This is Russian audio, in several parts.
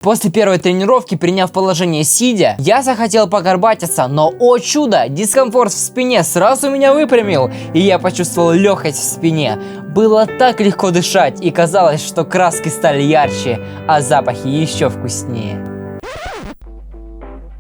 После первой тренировки, приняв положение сидя, я захотел погорбатиться, но, о чудо, дискомфорт в спине сразу меня выпрямил, и я почувствовал легкость в спине. Было так легко дышать, и казалось, что краски стали ярче, а запахи еще вкуснее.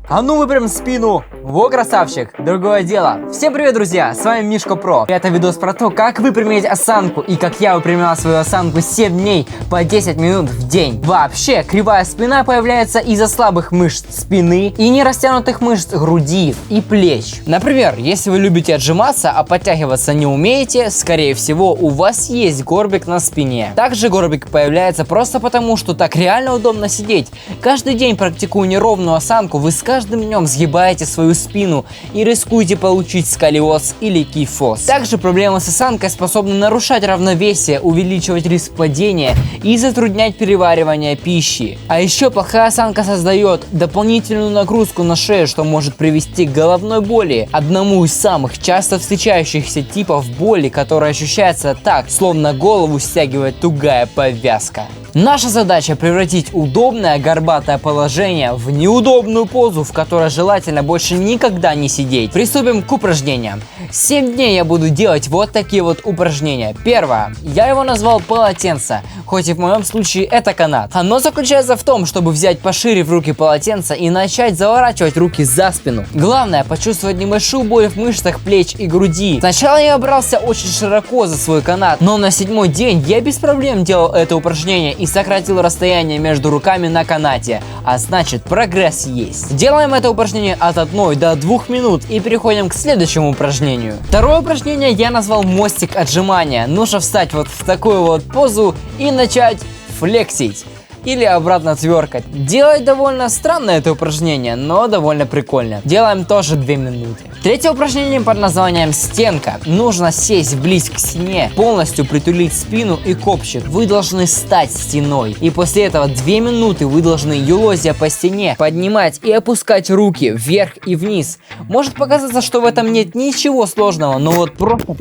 А ну выпрям спину! Во, красавчик! Другое дело. Всем привет, друзья! С вами Мишка Про. Это видос про то, как выпрямить осанку и как я выпрямлял свою осанку 7 дней по 10 минут в день. Вообще, кривая спина появляется из-за слабых мышц спины и нерастянутых мышц груди и плеч. Например, если вы любите отжиматься, а подтягиваться не умеете, скорее всего, у вас есть горбик на спине. Также горбик появляется просто потому, что так реально удобно сидеть. Каждый день практикуя неровную осанку, вы с каждым днем сгибаете свою спину и рискуете получить сколиоз или кифоз. Также проблемы с осанкой способны нарушать равновесие, увеличивать риск падения и затруднять переваривание пищи. А еще плохая осанка создает дополнительную нагрузку на шею, что может привести к головной боли, одному из самых часто встречающихся типов боли, которая ощущается так, словно голову стягивает тугая повязка. Наша задача превратить удобное горбатое положение в неудобную позу, в которой желательно больше никогда не сидеть. Приступим к упражнениям. 7 дней я буду делать вот такие вот упражнения. Первое. Я его назвал полотенце, хоть и в моем случае это канат. Оно заключается в том, чтобы взять пошире в руки полотенце и начать заворачивать руки за спину. Главное почувствовать небольшую боль в мышцах плеч и груди. Сначала я брался очень широко за свой канат, но на 7-й день я без проблем делал это упражнение и сократил расстояние между руками на канате, а значит прогресс есть. Делаем это упражнение от 1 до 2 минут и переходим к следующему упражнению. Второе упражнение я назвал мостик отжимания. Нужно встать вот в такую вот позу и начать флексить. Или обратно тверкать. Делать довольно странно это упражнение, но довольно прикольно. Делаем тоже 2 минуты. Третье упражнение под названием стенка. Нужно сесть близко к стене, полностью притулить спину и копчик. Вы должны стать стеной. И после этого 2 минуты вы должны, елозя по стене, поднимать и опускать руки вверх и вниз. Может показаться, что в этом нет ничего сложного, но вот просто...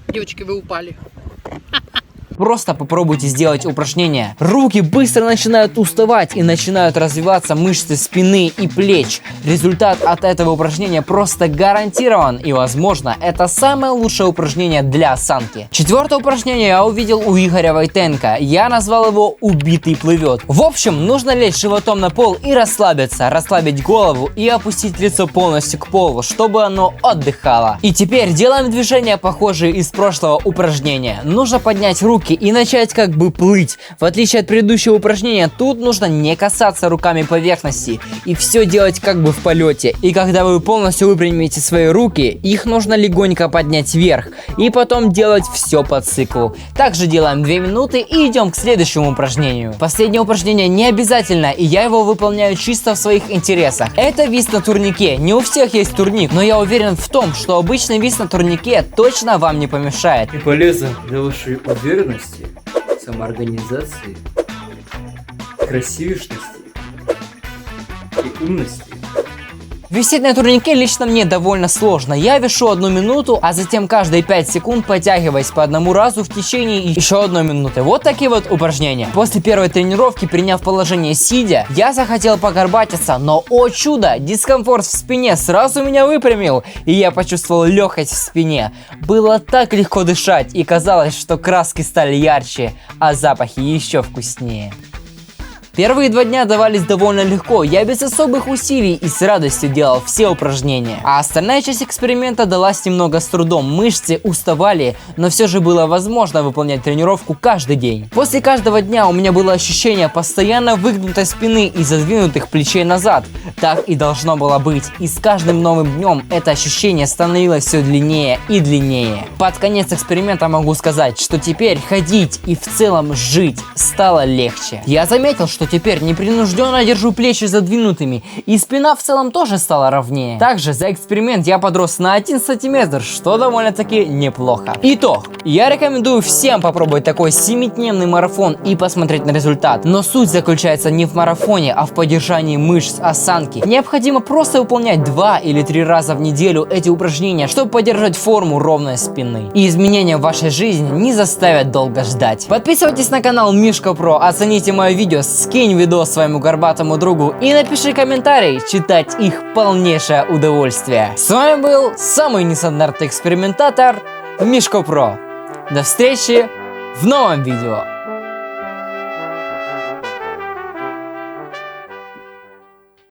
Девочки, вы упали. Просто попробуйте сделать упражнение. Руки быстро начинают уставать и начинают развиваться мышцы спины и плеч. Результат от этого упражнения просто гарантирован, и возможно это самое лучшее упражнение для осанки. Четвертое упражнение я увидел у Игоря Войтенко. Я назвал его «Убитый плывет». В общем, нужно лечь животом на пол и расслабиться, расслабить голову и опустить лицо полностью к полу, чтобы оно отдыхало. И теперь делаем движения, похожие из прошлого упражнения. Нужно поднять руки и начать как бы плыть. В отличие от предыдущего упражнения, тут нужно не касаться руками поверхности и все делать как бы в полете. И когда вы полностью выпрямите свои руки, их нужно легонько поднять вверх и потом делать все по циклу. Также делаем 2 минуты и идем к следующему упражнению. Последнее упражнение не обязательно, и я его выполняю чисто в своих интересах. Это вис на турнике. Не у всех есть турник, но я уверен в том, что обычный вис на турнике точно вам не помешает. И полезно для вашей уверенности, самоорганизации, красивишности и умности. Висеть на турнике лично мне довольно сложно. Я вешу 1 минуту, а затем каждые 5 секунд подтягиваясь по одному разу в течение еще 1 минуты. Вот такие вот упражнения. После первой тренировки, приняв положение сидя, я захотел погорбатиться, но, о чудо, дискомфорт в спине сразу меня выпрямил, и я почувствовал легкость в спине. Было так легко дышать, и казалось, что краски стали ярче, а запахи еще вкуснее. Первые 2 дня давались довольно легко, я без особых усилий и с радостью делал все упражнения. А остальная часть эксперимента далась немного с трудом, мышцы уставали, но все же было возможно выполнять тренировку каждый день. После каждого дня у меня было ощущение постоянно выгнутой спины и задвинутых плечей назад. Так и должно было быть, и с каждым новым днем это ощущение становилось все длиннее и длиннее. Под конец эксперимента могу сказать, что теперь ходить и в целом жить стало легче. Я заметил, что что теперь непринужденно держу плечи задвинутыми, и спина в целом тоже стала ровнее. Также за эксперимент я подрос на 1 сантиметр, что довольно-таки неплохо. Итог. Я рекомендую всем попробовать такой 7-дневный марафон и посмотреть на результат. Но суть заключается не в марафоне, а в поддержании мышц осанки. Необходимо просто выполнять 2 или 3 раза в неделю эти упражнения, чтобы поддержать форму ровной спины. И изменения в вашей жизни не заставят долго ждать. Подписывайтесь на канал Мишка Про, оцените мое видео, скинь видос своему горбатому другу и напиши комментарий, читать их полнейшее удовольствие. С вами был самый нестандартный экспериментатор Мишка Про. До встречи в новом видео.